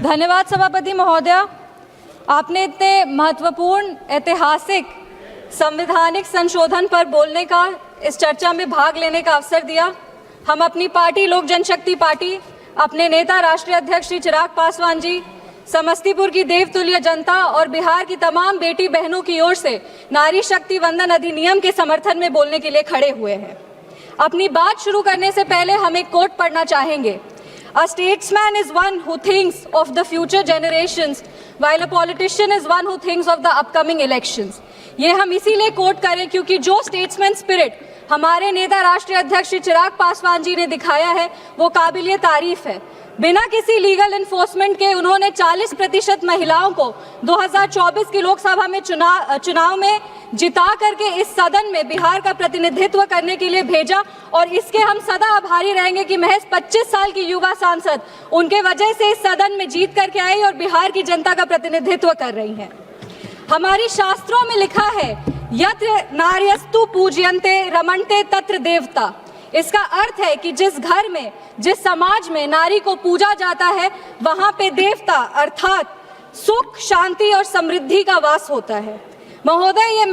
धन्यवाद सभापति महोदय। आपने इतने महत्वपूर्ण ऐतिहासिक संवैधानिक संशोधन पर बोलने का, इस चर्चा में भाग लेने का अवसर दिया। हम अपनी पार्टी लोक जनशक्ति पार्टी, अपने नेता राष्ट्रीय अध्यक्ष श्री चिराग पासवान जी, समस्तीपुर की देवतुल्य जनता और बिहार की तमाम बेटी बहनों की ओर से नारी शक्ति वंदन अधिनियम के समर्थन में बोलने के लिए खड़े हुए हैं। अपनी बात शुरू करने से पहले हम एक कोट पढ़ना चाहेंगे। A statesman is one who thinks of the future generations, while a politician is one who thinks of the upcoming elections. ये हम इसीलिए कोट करें क्योंकि जो स्टेट्समैन स्पिरिट हमारे नेता राष्ट्रीय अध्यक्ष श्री चिराग पासवान जी ने दिखाया है वो काबिलिए तारीफ है। बिना किसी लीगल इन्फोर्समेंट के उन्होंने 40% महिलाओं को 2024 की लोकसभा में चुनाव में जिता करके इस सदन में बिहार का प्रतिनिधित्व करने के लिए भेजा और इसके हम सदा आभारी रहेंगे कि महज 25 साल की युवा सांसद उनके वजह से इस सदन में जीत करके आई और बिहार की जनता का प्रतिनिधित्व कर रही हैं। हमारी शास्त्रों में लिखा है यत्र नार्यस्तु पूज्यन्ते रमन्ते तत्र देवता। इसका अर्थ है कि जिस घर में, जिस समाज में नारी को पूजा जाता है वहां पे देवता अर्थात सुख, शांति और समृद्धि का वास होता है। महोदय,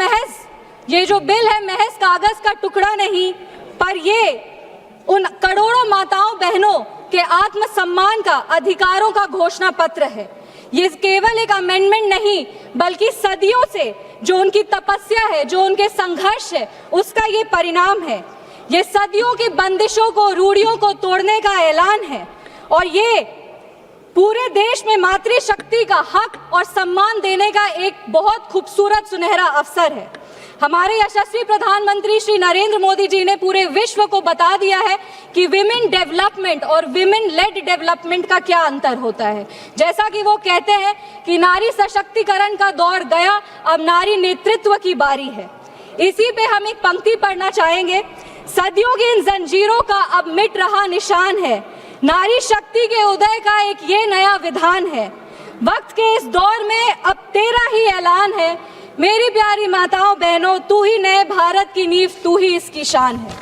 ये जो बिल है महज कागज का टुकड़ा नहीं, पर ये उन करोड़ों माताओं बहनों के आत्मसम्मान का, अधिकारों का घोषणा पत्र है। ये केवल एक अमेंडमेंट नहीं बल्कि सदियों से जो उनकी तपस्या है, जो उनके संघर्ष है, उसका ये परिणाम है। ये सदियों की बंदिशों को, रूढ़ियों को तोड़ने का ऐलान है और ये पूरे देश में मातृशक्ति का हक और सम्मान देने का एक बहुत खूबसूरत सुनहरा अवसर है। हमारे यशस्वी प्रधानमंत्री श्री नरेंद्र मोदी जी ने पूरे विश्व को बता दिया है कि विमेन डेवलपमेंट और विमेन लेड डेवलपमेंट का क्या अंतर होता है। जैसा कि वो कहते हैं कि नारी सशक्तिकरण का दौर गया, अब नारी नेतृत्व की बारी है। इसी पे हम एक पंक्ति पढ़ना चाहेंगे। सदियों की इन जंजीरों का अब मिट रहा निशान है, नारी शक्ति के उदय का एक ये नया विधान है। वक्त के इस दौर में अब तेरा ही ऐलान है, मेरी प्यारी माताओं बहनों, तू ही नए भारत की नींव, तू ही इसकी शान है।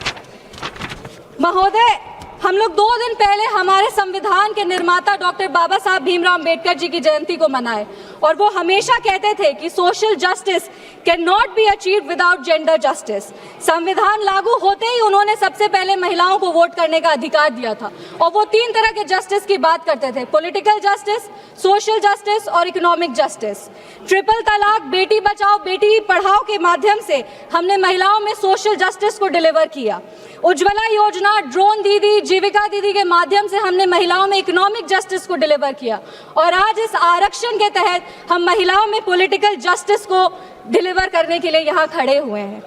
महोदय, हम लोग 2 दिन पहले हमारे संविधान के निर्माता डॉक्टर बाबा साहब भीमराव अंबेडकर जी की जयंती को मनाए और वो हमेशा कहते थे कि social justice can not be achieved without gender justice. संविधान लागू होते ही उन्होंने सबसे पहले महिलाओं को वोट करने का अधिकार दिया था और वो 3 तरह के जस्टिस की बात करते थे, पॉलिटिकल जस्टिस, सोशल जस्टिस और इकोनॉमिक जस्टिस। ट्रिपल तलाक, बेटी बचाओ बेटी पढ़ाओ के माध्यम से हमने महिलाओं में सोशल जस्टिस को डिलीवर किया। उज्ज्वला योजना, ड्रोन दीदी, जीविका दीदी के माध्यम से हमने महिलाओं में इकोनॉमिक जस्टिस को डिलीवर किया और आज इस आरक्षण के तहत हम महिलाओं में पॉलिटिकल जस्टिस को डिलीवर करने के लिए यहाँ खड़े हुए हैं।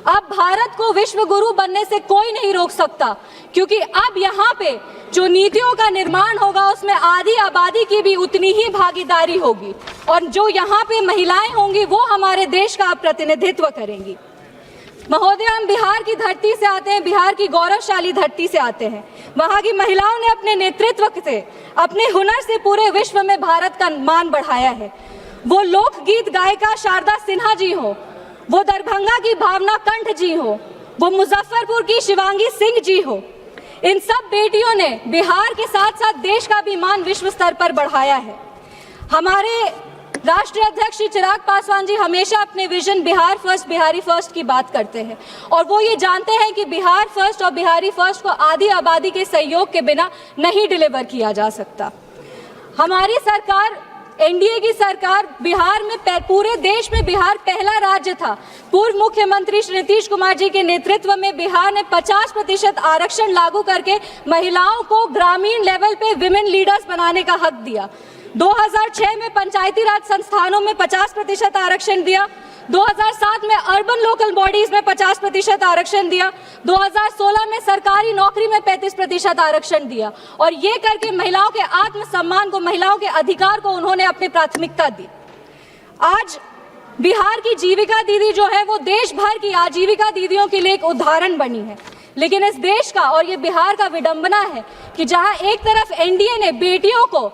अब भारत को विश्व गुरु बनने से कोई नहीं रोक सकता क्योंकि अब यहाँ पे जो नीतियों का निर्माण होगा उसमें आधी आबादी की भी उतनी ही भागीदारी होगी और जो यहाँ पे महिलाएं होंगी वो हमारे देश का प्रतिनिधित्व करेंगी। महोदय, हम बिहार की धरती से आते हैं, बिहार की गौरवशाली धरती से आते हैं। वहाँ की महिलाओं ने अपने नेतृत्व से, अपने हुनर से पूरे विश्व में भारत का मान बढ़ाया है। वो लोकगीत गायिका शारदा सिन्हा जी हो, वो दरभंगा की भावना कंठ जी हो, वो मुजफ्फरपुर की शिवांगी सिंह जी हो, इन सब बेटियों ने बिहार के साथ साथ देश का भी मान विश्व स्तर पर बढ़ाया है। हमारे राष्ट्रीय अध्यक्ष श्री चिराग पासवान जी हमेशा अपने vision Bihar first, Bihari first की बात करते हैं और वो ये जानते हैं कि बिहार फर्स्ट और बिहारी फर्स्ट को आधी आबादी के सहयोग के बिना नहीं डिलीवर किया जा सकता। हमारी सरकार, एनडीए की सरकार, बिहार में पूरे देश में बिहार पहला राज्य था। पूर्व मुख्यमंत्री श्री नीतीश कुमार जी के नेतृत्व में बिहार ने 50% आरक्षण लागू करके महिलाओं को ग्रामीण लेवल पे विमेन लीडर्स बनाने का हक दिया। 2006 में पंचायती राज संस्थानों में 50% आरक्षण दिया। 2007 में अर्बन लोकल बॉडीज में 50% आरक्षण दिया। 2016 में सरकारी नौकरी में 35% आरक्षण दिया और ये करके महिलाओं के आत्मसम्मान को, महिलाओं के अधिकार को उन्होंने अपनी प्राथमिकता दी। आज बिहार की जीविका दीदी जो है वो देश भर की आजीविका दीदियों के लिए एक उदाहरण बनी है। लेकिन इस देश का और ये बिहार का विडंबना है कि जहां एक तरफ एनडीए ने बेटियों को,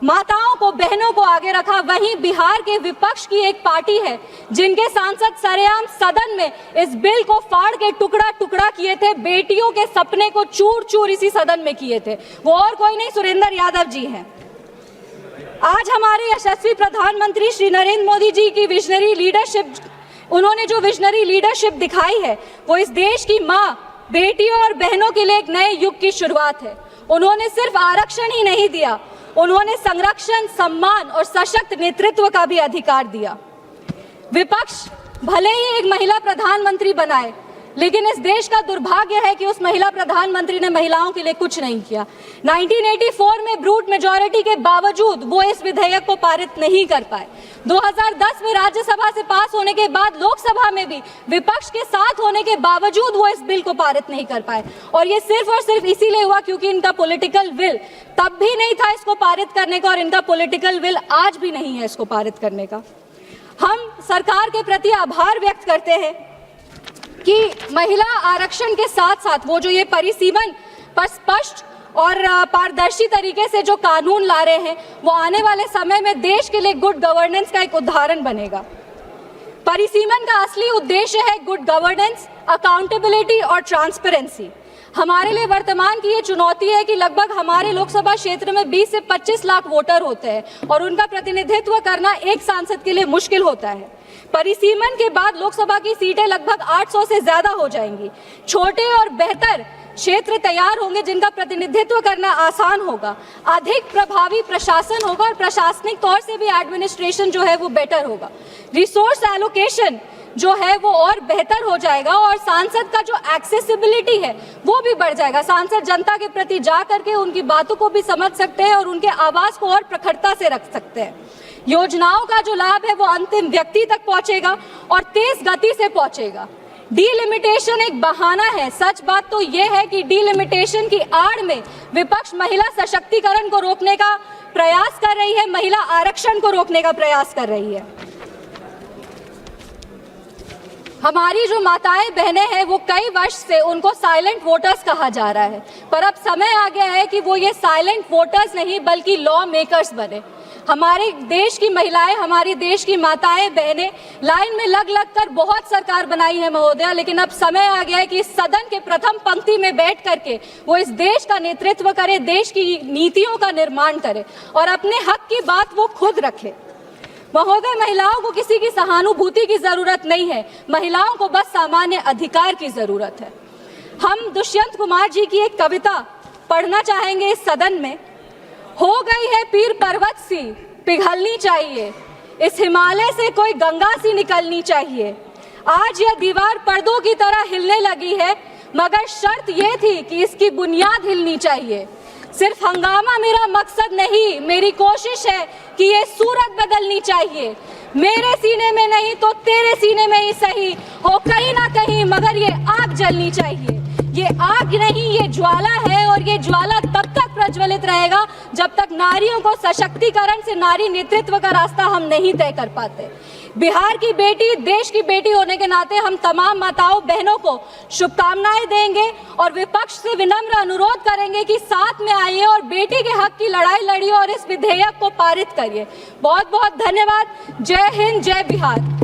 माताओं को, बहनों को आगे रखा, वहीं बिहार के विपक्ष की एक पार्टी है जिनके सांसद सरेआम सदन में इस बिल को फाड़ के टुकड़ा टुकड़ा किए थे, बेटियों के सपने को चूर चूर इसी सदन में किए थे। वो और कोई नहीं, सुरेंद्र यादव जी हैं। आज हमारे यशस्वी प्रधानमंत्री श्री नरेंद्र मोदी जी की विजनरी लीडरशिप, उन्होंने जो विजनरी लीडरशिप दिखाई है वो इस देश की माँ, बेटियों और बहनों के लिए एक नए युग की शुरुआत है। उन्होंने सिर्फ आरक्षण ही नहीं दिया, उन्होंने संरक्षण, सम्मान और सशक्त नेतृत्व का भी अधिकार दिया। विपक्ष भले ही एक महिला प्रधानमंत्री बनाए, लेकिन इस देश का दुर्भाग्य है कि उस महिला प्रधानमंत्री ने महिलाओं के लिए कुछ नहीं किया। 1984 में ब्रूट मेजॉरिटी के बावजूद वो इस विधेयक को पारित नहीं कर पाए। 2010 में राज्यसभा से पास होने के बाद लोकसभा में भी विपक्ष के साथ होने के बावजूद वो इस बिल को पारित नहीं कर पाए, और ये सिर्फ और सिर्फ इसीलिए हुआ क्योंकि इनका पॉलिटिकल विल तब भी नहीं था इसको पारित करने का, और इनका पॉलिटिकल विल आज भी नहीं है इसको पारित करने का। हम सरकार के प्रति आभार व्यक्त करते हैं कि महिला आरक्षण के साथ साथ वो जो ये परिसीमन पर स्पष्ट और पारदर्शी तरीके से जो कानून ला रहे हैं वो आने वाले समय में देश के लिए गुड गवर्नेंस का एक उदाहरण बनेगा। परिसीमन का असली उद्देश्य है गुड गवर्नेंस, अकाउंटेबिलिटी और ट्रांसपेरेंसी। हमारे लिए वर्तमान की ये चुनौती है कि लगभग हमारे लोकसभा क्षेत्र में 20 से 25 लाख वोटर होते हैं और उनका प्रतिनिधित्व करना एक सांसद के लिए मुश्किल होता है। परिसीमन के बाद लोकसभा की सीटें लगभग 800 से ज्यादा हो जाएंगी। छोटे और बेहतर क्षेत्र तैयार होंगे जिनका प्रतिनिधित्व करना आसान होगा, अधिक प्रभावी प्रशासन होगा और प्रशासनिक तौर से भी एडमिनिस्ट्रेशन जो है वो बेटर होगा। रिसोर्स एलोकेशन जो है वो और बेहतर हो जाएगा और सांसद का जो एक्सेसिबिलिटी है वो भी बढ़ जाएगा। सांसद जनता के प्रति जा करके उनकी बातों को भी समझ सकते हैं और उनके आवाज को और प्रखरता से रख सकते हैं। योजनाओं का जो लाभ है वो अंतिम व्यक्ति तक पहुंचेगा और तेज गति से पहुंचेगा। डीलिमिटेशन एक बहाना है। सच बात तो ये है कि डीलिमिटेशन की आड़ में विपक्ष महिला सशक्तिकरण को रोकने का प्रयास कर रही है, महिला आरक्षण को रोकने का प्रयास कर रही है। हमारी जो माताएं बहनें हैं वो कई वर्ष से उनको साइलेंट वोटर्स कहा जा रहा है, पर अब समय आ गया है कि वो ये साइलेंट वोटर्स नहीं बल्कि लॉ मेकर्स बने। हमारे देश की महिलाएं, हमारी देश की माताएं बहनें लाइन में लग लग कर बहुत सरकार बनाई है महोदया, लेकिन अब समय आ गया है कि इस सदन के प्रथम पंक्ति में बैठ करके वो इस देश का नेतृत्व करे, देश की नीतियों का निर्माण करे और अपने हक की बात वो खुद रखे। महोदय, महिलाओं को किसी की सहानुभूति की जरूरत नहीं है, महिलाओं को बस सामान्य अधिकार की जरूरत है। हम दुष्यंत कुमार जी की एक कविता पढ़ना चाहेंगे इस सदन में। हो गई है पीर पर्वत सी पिघलनी चाहिए, इस हिमालय से कोई गंगा सी निकलनी चाहिए। आज यह दीवार पर्दों की तरह हिलने लगी है, मगर शर्त यह थी कि इसकी बुनियाद हिलनी चाहिए। सिर्फ हंगामा मेरा मकसद नहीं, मेरी कोशिश है कि ये सूरत बदलनी चाहिए। मेरे सीने में नहीं तो तेरे सीने में ही सही हो कहीं ना कहीं, मगर ये आग जलनी चाहिए। ये आग नहीं, ये ज्वाला है और ये ज्वाला तब तक प्रज्वलित रहेगा जब तक नारियों को सशक्तिकरण से नारी नेतृत्व का रास्ता हम नहीं तय कर पाते। बिहार की बेटी, देश की बेटी होने के नाते हम तमाम माताओं बहनों को शुभकामनाएं देंगे और विपक्ष से विनम्र अनुरोध करेंगे कि साथ में आइए और बेटी के हक की लड़ाई लड़िए और इस विधेयक को पारित करिए। बहुत बहुत धन्यवाद। जय हिंद, जय बिहार।